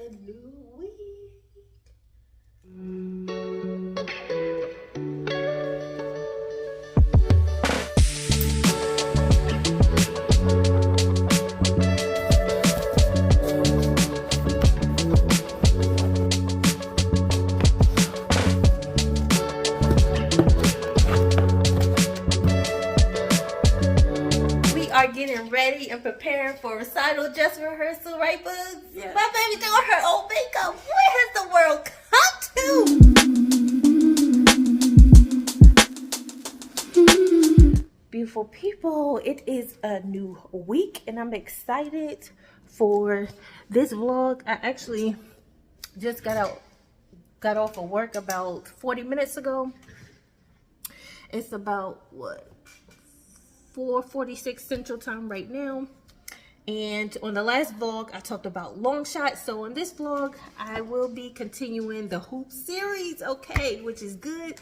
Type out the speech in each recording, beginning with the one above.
a new week. We are getting ready and preparing for recital, just rehearsal, right, Bugs? Yes. My baby doing her own makeup. Where has the world come to? Beautiful people, it is a new week and I'm excited for this vlog. I actually just got off of work about 40 minutes ago. It's about what, 4:46 Central Time right now. And on the last vlog, I talked about long shots. So on this vlog, I will be continuing the hoop series, okay, which is good.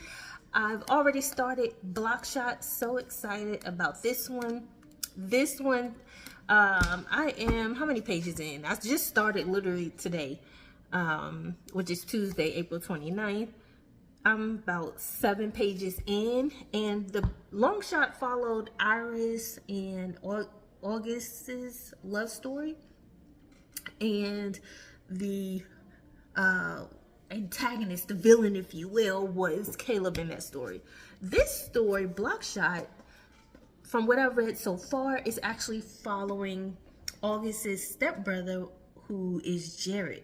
I've already started block shots. So excited about this one. I am, how many pages in? I just started literally today, which is Tuesday, April 29th. I'm about 7 pages in, and the long shot followed Iris and August's love story, and the antagonist, the villain, if you will, was Caleb in that story. This story, block shot, from what I've read so far, is actually following August's stepbrother, who is Jared.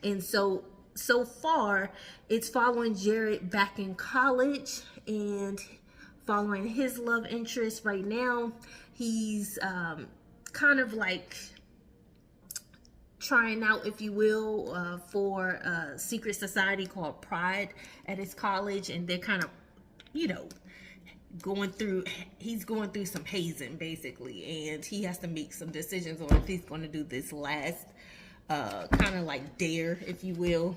And so far, it's following Jared back in college and following his love interest right now. He's kind of like trying out, if you will, for a secret society called Pride at his college. And they're kind of, you know, he's going through some hazing, basically. And he has to make some decisions on if he's going to do this last kind of like dare, if you will,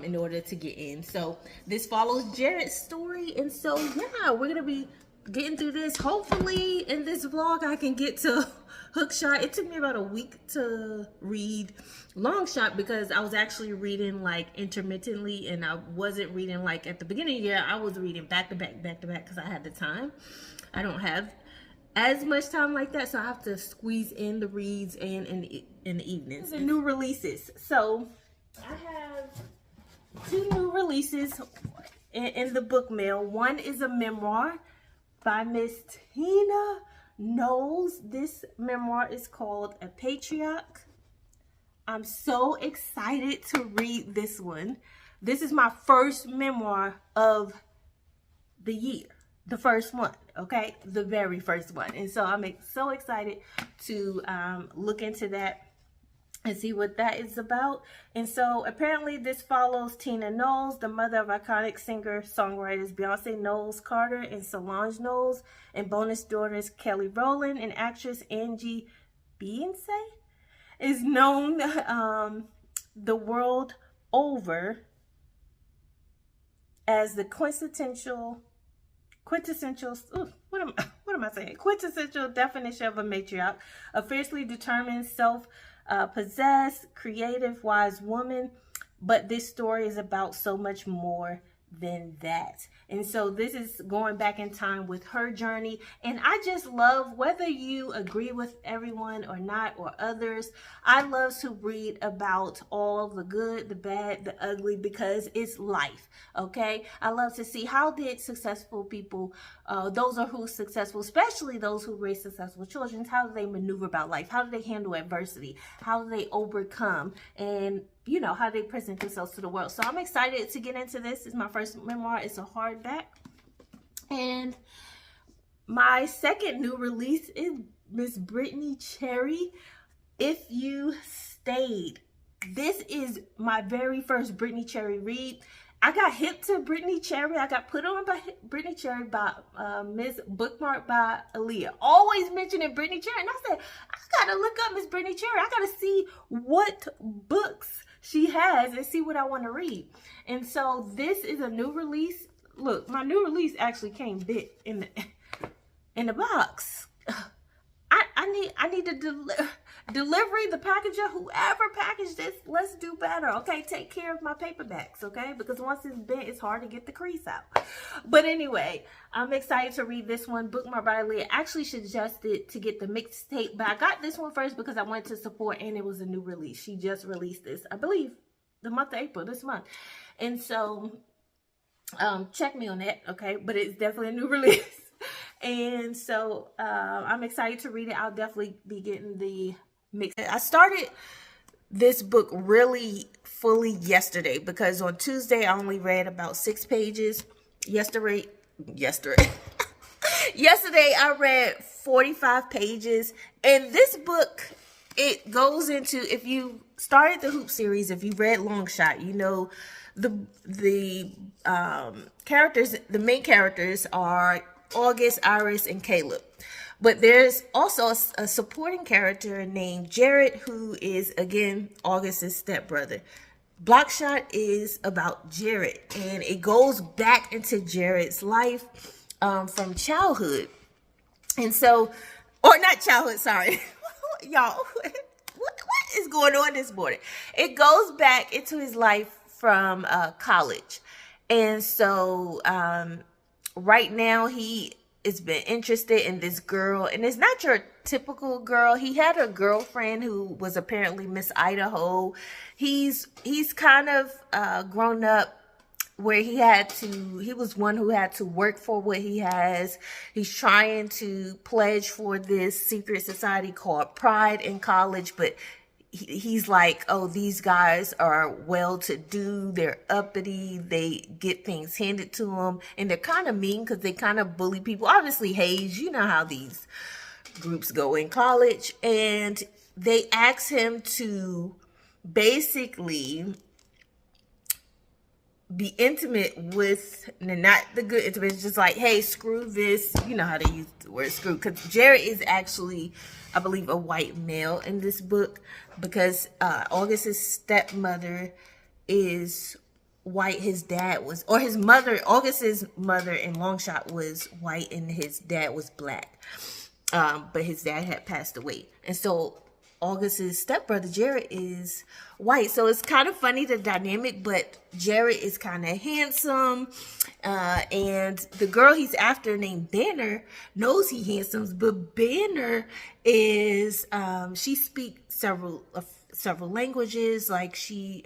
in order to get in. So this follows Jared's story, and so yeah, we're gonna be getting through this. Hopefully in this vlog I can get to hook shot. It took me about a week to read long shot because I was actually reading like intermittently, and I wasn't reading like at the beginning of the year. I was reading back to back because I had the time. I don't have as much time like that, so I have to squeeze in the reads and in the evenings. The new releases. So I have 2 new releases in the book mail. One is a memoir by Miss Tina Knowles. This memoir is called A Patriarch. I'm so excited to read this one. This is my first memoir of the year. The first one, okay? The very first one. And so I'm so excited to look into that and see what that is about. And so apparently this follows Tina Knowles, the mother of iconic singer-songwriters Beyonce Knowles Carter and Solange Knowles, and bonus daughters Kelly Rowland, and actress Angie Beyonce is known the world over as the quintessential definition of a matriarch, a fiercely determined, self-possessed, creative, wise woman. But this story is about so much more than that. And so this is going back in time with her journey. And I just love, whether you agree with everyone or not, or others, I love to read about all the good, the bad, the ugly, because it's life, okay? I love to see how did successful people, those are who's successful, especially those who raise successful children, how do they maneuver about life? How do they handle adversity? How do they overcome? And you know, how they present themselves to the world. So I'm excited to get into this. It's my first memoir. It's a hardback. And my second new release is Miss Brittany Cherry, If You Stayed. This is my very first Brittany Cherry read. I got hip to Brittany Cherry. I got put on by Brittany Cherry by Miss Bookmark by Aaliyah. Always mentioning Brittany Cherry. And I said, I gotta look up Miss Brittany Cherry. I gotta see what books she has and see what I want to read. And so this is a new release. Look, my new release actually came bit in the box. I need to delivery, the packager, whoever packaged this, let's do better, okay? Take care of my paperbacks, okay? Because once it's bent, it's hard to get the crease out. But anyway, I'm excited to read this one. Bookmark by Leah actually suggested to get the mixtape, but I got this one first because I wanted to support, and it was a new release. She just released this, I believe, the month of April, this month. And so, check me on that, okay? But it's definitely a new release. And so, I'm excited to read it. I'll definitely be getting the mix. I started this book really fully yesterday because on Tuesday I only read about 6 pages. Yesterday I read 45 pages. And this book, it goes into, if you started the Hoop series, if you read Long Shot, you know the characters, the main characters are August, Iris, and Caleb. But there's also a supporting character named Jared, who is, again, August's stepbrother. Blockshot is about Jared, and it goes back into Jared's life from childhood. And so, or not childhood, sorry. Y'all, what is going on this morning? It goes back into his life from college. And so, right now he has been interested in this girl, and it's not your typical girl. He had a girlfriend who was apparently Miss Idaho. He's kind of grown up where he was one who had to work for what he has. He's trying to pledge for this secret society called Pride in college, but he's like, oh, these guys are well-to-do, they're uppity, they get things handed to them, and they're kind of mean because they kind of bully people. Obviously, Hayes, you know how these groups go in college, and they ask him to basically be intimate with, not the good intimate, it's just like, hey, screw this, you know how they use the word screw, because Jared is actually, I believe, a white male in this book, because August's stepmother is white. His dad was, or his mother, August's mother in Longshot was white, and his dad was black, but his dad had passed away. And so August's stepbrother Jared is white, so it's kind of funny, the dynamic. But Jared is kind of handsome, and the girl he's after named Banner knows he's handsome, but Banner is she speaks several languages. Like,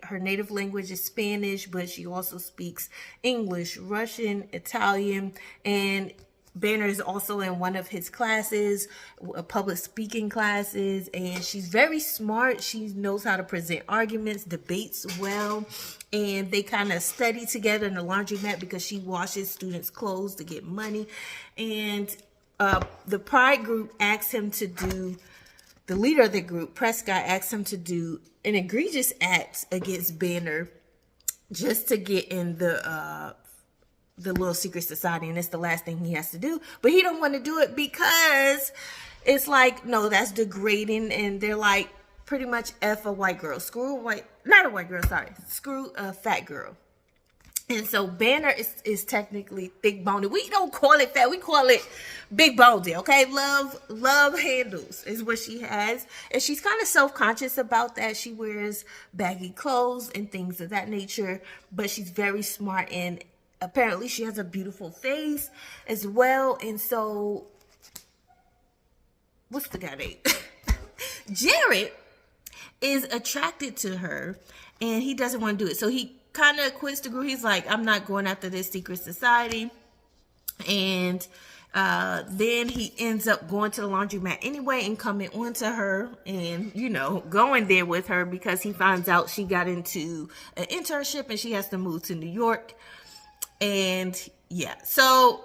her native language is Spanish, but she also speaks English, Russian, Italian, and Banner is also in one of his classes, public speaking classes, and she's very smart. She knows how to present arguments, debates well, and they kind of study together in the laundromat because she washes students' clothes to get money. And the Pride group asks him to do, the leader of the group, Prescott, asks him to do an egregious act against Banner just to get in the little secret society, and it's the last thing he has to do. But he don't want to do it because it's like, no, that's degrading, and they're like, pretty much F a white girl, screw a fat girl. And so Banner is technically thick boned. We don't call it fat, we call it big boned, okay? Love handles is what she has, and she's kind of self-conscious about that. She wears baggy clothes and things of that nature, but she's very smart, and apparently she has a beautiful face as well. And so, what's the guy name? Jared is attracted to her, and he doesn't want to do it. So he kind of quits the group. He's like, I'm not going after this secret society. And then he ends up going to the laundromat anyway and coming onto her and, you know, going there with her because he finds out she got into an internship and she has to move to New York. And yeah, so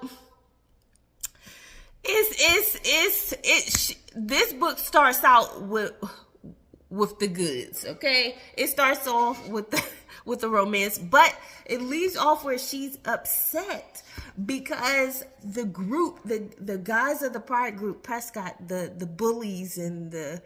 this book starts out with the goods, okay? It starts off with the romance, but it leaves off where she's upset because the group, the guys of the Pride group, Prescott, the bullies and the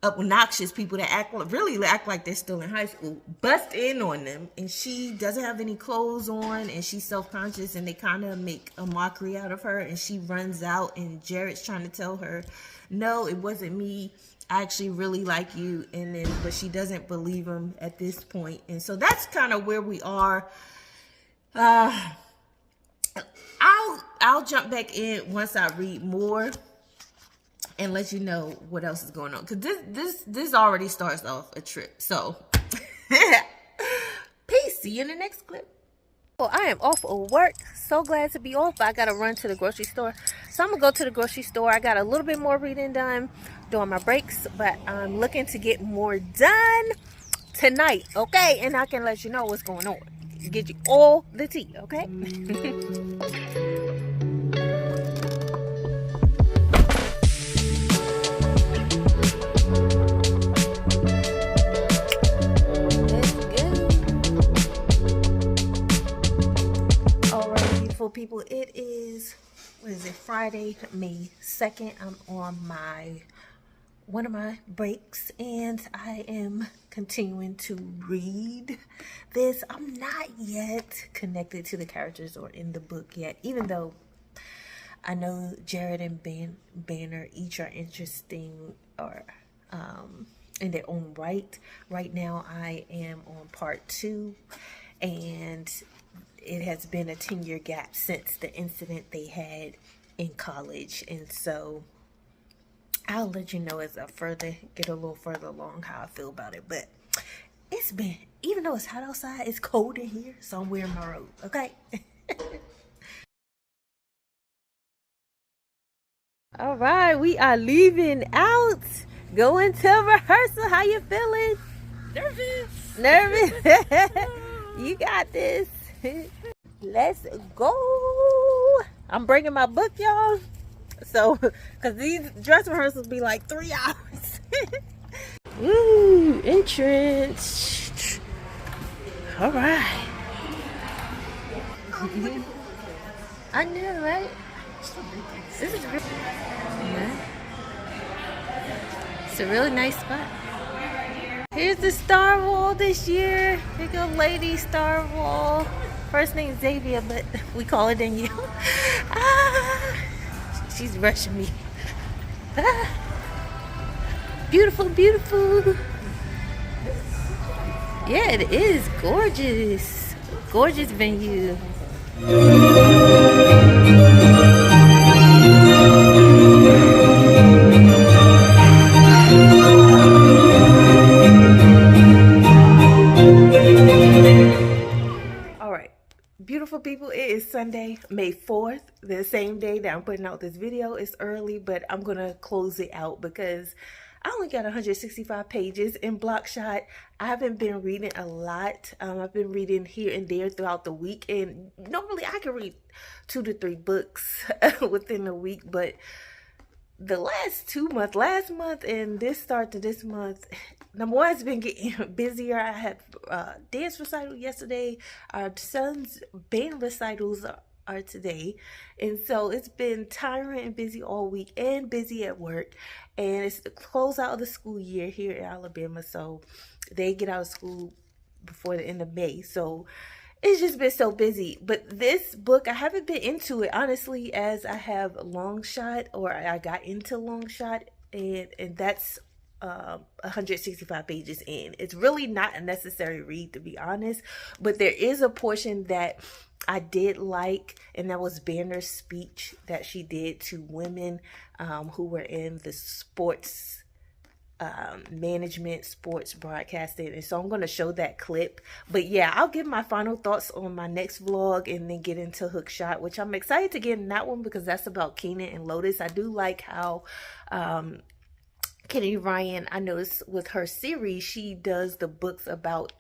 obnoxious people that really act like they're still in high school, bust in on them, and she doesn't have any clothes on, and she's self-conscious, and they kind of make a mockery out of her, and she runs out, and Jared's trying to tell her, no, it wasn't me, I actually really like you, and then but she doesn't believe him at this point. And so that's kind of where we are. I'll jump back in once I read more and let you know what else is going on, because this already starts off a trip. So peace. See you in the next clip. Well, I am off of work. So glad to be off. I gotta run to the grocery store, so I'm gonna go to the grocery store. I got a little bit more reading done during my breaks, but I'm looking to get more done tonight, okay? And I can let you know what's going on, get you all the tea, okay? People, it is, what is it, Friday, May 2nd. I'm on one of my breaks, and I am continuing to read this. I'm not yet connected to the characters or in the book yet, even though I know Jared and Banner each are interesting or in their own right. Right now I am on part 2, and it has been a 10-year gap since the incident they had in college. And so I'll let you know as I get a little further along how I feel about it. But it's been, even though it's hot outside, it's cold in here, so I'm wearing my robe, okay? All right, we are leaving out, going to rehearsal. How you feeling? Nervous? You got this. Let's go. I'm bringing my book, y'all. So, because these dress rehearsals be like 3 hours. Ooh, entrance. All right. I know, right? This is good. Yeah. It's a really nice spot. Here's the Star Wall this year. Here go Lady Star Wall. First name Xavier, but we call it Danielle. She's rushing me. Beautiful, beautiful. Yeah, it is gorgeous. Gorgeous venue. Beautiful people, it is Sunday, May 4th, the same day that I'm putting out this video. It's early, but I'm gonna close it out because I only got 165 pages in Blockshot. I haven't been reading a lot. I've been reading here and there throughout the week, and normally I can read 2 to 3 books within a week, but the last month and this start to this month, number one, it's been getting busier. I had dance recital yesterday. Our son's band recitals are today, and so it's been tiring and busy all week, and busy at work. And it's the close out of the school year here in Alabama, so they get out of school before the end of May. So it's just been so busy. But this book, I haven't been into it, honestly, as I have Long Shot, or I got into Long Shot, and that's 165 pages in. It's really not a necessary read, to be honest, but there is a portion that I did like, and that was Banner's speech that she did to women who were in the sports management, sports broadcasting, and so I'm going to show that clip. But yeah, I'll give my final thoughts on my next vlog and then get into Hookshot, which I'm excited to get in that one because that's about Kenan and Lotus. I do like how Kenny Ryan, I noticed with her series, she does the books about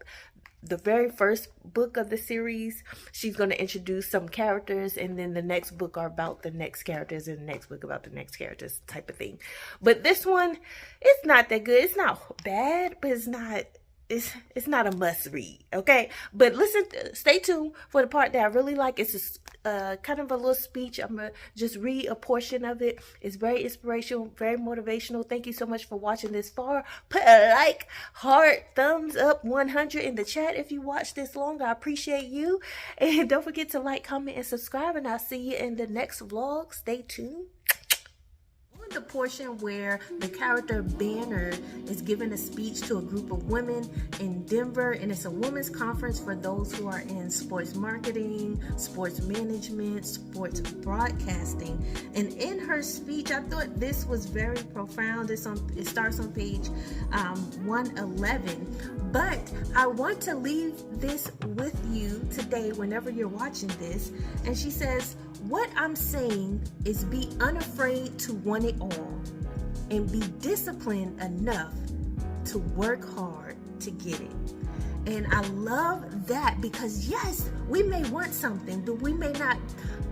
the very first book of the series. She's going to introduce some characters, and then the next book are about the next characters, and the next book about the next characters, type of thing. But this one, it's not that good. It's not bad, but it's not a must read, okay? But listen, stay tuned for the part that I really like. It's kind of a little speech. I'm gonna just read a portion of it. It's very inspirational, very motivational. Thank you so much for watching this far. Put a like, heart, thumbs up, 100 in the chat if you watched this long. I appreciate you. And don't forget to like, comment, and subscribe, and I'll see you in the next vlog. Stay tuned. the portion where the character Banner is giving a speech to a group of women in Denver, and it's a women's conference for those who are in sports marketing, sports management, sports broadcasting. And in her speech, I thought this was very profound. It starts on page 111. But I want to leave this with you today whenever you're watching this. And she says, what I'm saying is be unafraid to want it all and be disciplined enough to work hard to get it. And I love that because yes, we may want something, but we may not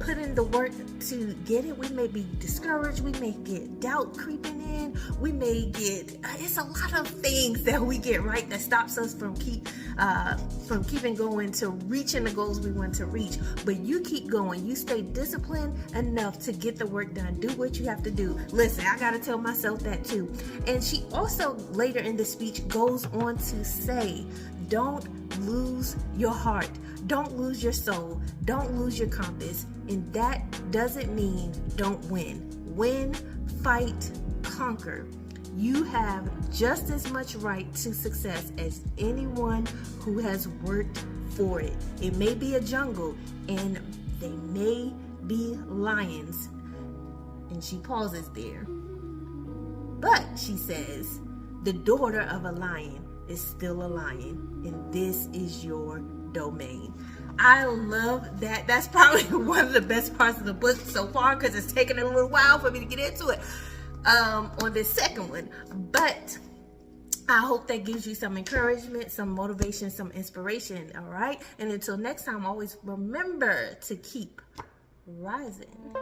put in the work to get it. We may be discouraged. We may get doubt creeping in. We may get, it's a lot of things that we get, right, that stops us from keeping going to reaching the goals we want to reach. But you keep going. You stay disciplined enough to get the work done. Do what you have to do. Listen, I got to tell myself that too. And she also later in the speech goes on to say, don't lose your heart. Don't lose your soul. Don't lose your compass. And that doesn't mean don't win. Win, fight, conquer. You have just as much right to success as anyone who has worked for it. It may be a jungle and they may be lions. And she pauses there. But she says, the daughter of a lion is still a lion, and this is your domain. I love that. That's probably one of the best parts of the book so far because it's taken a little while for me to get into it on this second one. But I hope that gives you some encouragement, some motivation, some inspiration. All right. And until next time, always remember to keep rising.